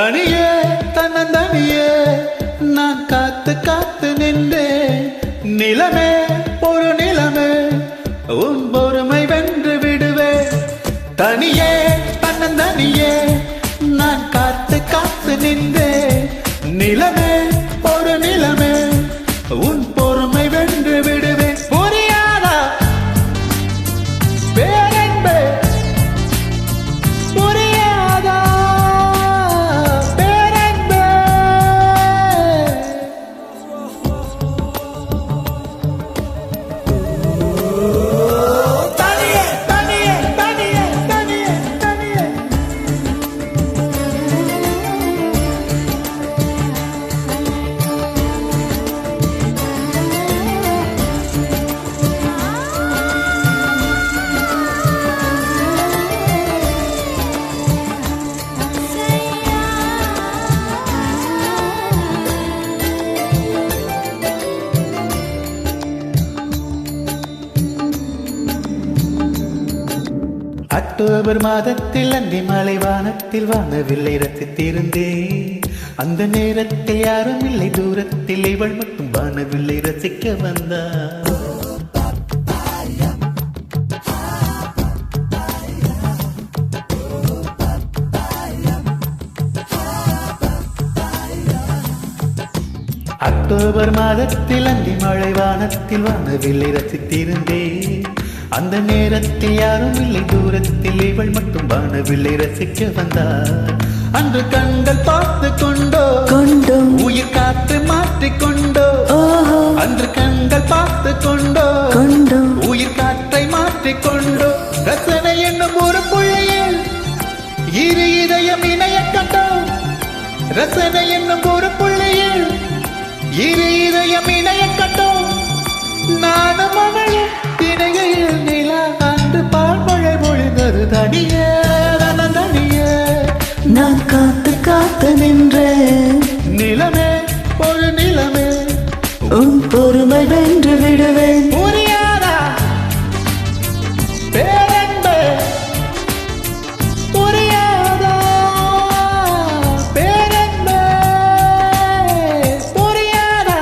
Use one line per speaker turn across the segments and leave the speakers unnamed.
தனியே தன்னந்தனியே நான் காத்து காத்து நின்றேன். நிலமே ஒரு நிலமே உன் பொறுமை வென்று விடுவேன். தனியே தன்னந்தனியே நான் காத்து காத்து நின்றேன். நிலமே ஒரு நிலமே உன் பொறுமை வென்று விடுவேன். புரியாதா பேரன்பே, புரியாதா பேரன்பே. தனியே தனியே தனியே தனியே தனியே அக்டோபர் மாதத்தில் அந்தி மலை வானத்தில் வானவில்லை ரசித்திருந்தேன். அந்த நேரத்தில் யாரும் இல்லை தூரத்தில் இவள் மட்டும் வானவில்லை ரசிக்க வந்தார். அக்டோபர் மாதத்தில் அந்தி மழை வானத்தில் வானவில்லை ரசித்திருந்தேன். அந்த நேரத்தில் யாரும் இல்லை தூரத்தில் இவள் மட்டும் வானவில்லை ரசிக்க வந்தார். அன்று கண்கள் பார்த்து கொண்டோ உயிர் காற்று மாற்றிக்கொண்டோ. அன்று கண்கள் பார்த்து கொண்டோ உயிர் காற்றை மாற்றிக்கொண்டோ. ரசனை என்னும் ஒரு புள்ளியில் இரு இதயம் இணைய கண்டோம். ரசனை என்னும் ஒரு புள்ளியில் இரு இதயம் இணைய கண்டோம். நானும் அவளும் திணையில் நிலா ஆண்டு பால்மழை பொழிந்தது. தனியே தனியே
நான் காத்து காத்து நின்றேன்.
நிலமே ஒரு நிலமே
உன் பொறுமை வென்று விடுவேன்.
புரியாதா பேரன்பே, புரியாதா பேரன்பே, புரியாதா.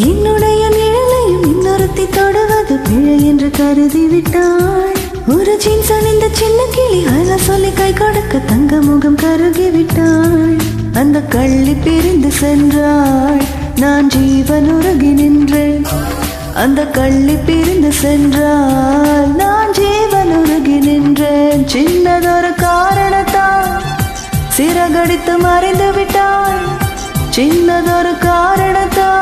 என்னுடைய நிழலையும் இன்னொருத்தி தொடுவது பிழை என்று கருதி விட்டாள். ஒரு ஜீன்ஸ் அணிந்த சின்ன கிளி அழ சொல்லி கை கொடுக்க தங்க முகம் கருகி விட்டாள். அந்த கள்ளி பிரிந்து சென்றாள், நான் ஜீவன் உருகி நின்றேன். அந்த கள்ளி பிரிந்து சென்றாள், நான் ஜீவன் உருகி நின்றேன். சின்னதொரு காரணத்தால் சிறகடித்து மறைந்து விட்டாள். சின்னதொரு காரணத்தால்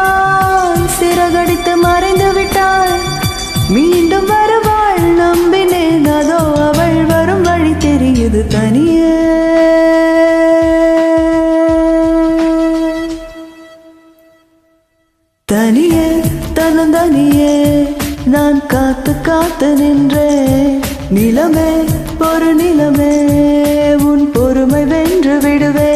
சிறகடித்து மறைந்து விட்டாள். மீண்டும் வருவாள் நம்பினேன், அதோ அவள் வரும் வழி தெரியுது. தனியே தனியே தன்னந்தனியே நான் காத்து காத்து நின்றேன். நிலமே ஒரு நிலமே உன் பொறுமை வென்று விடுவேன்.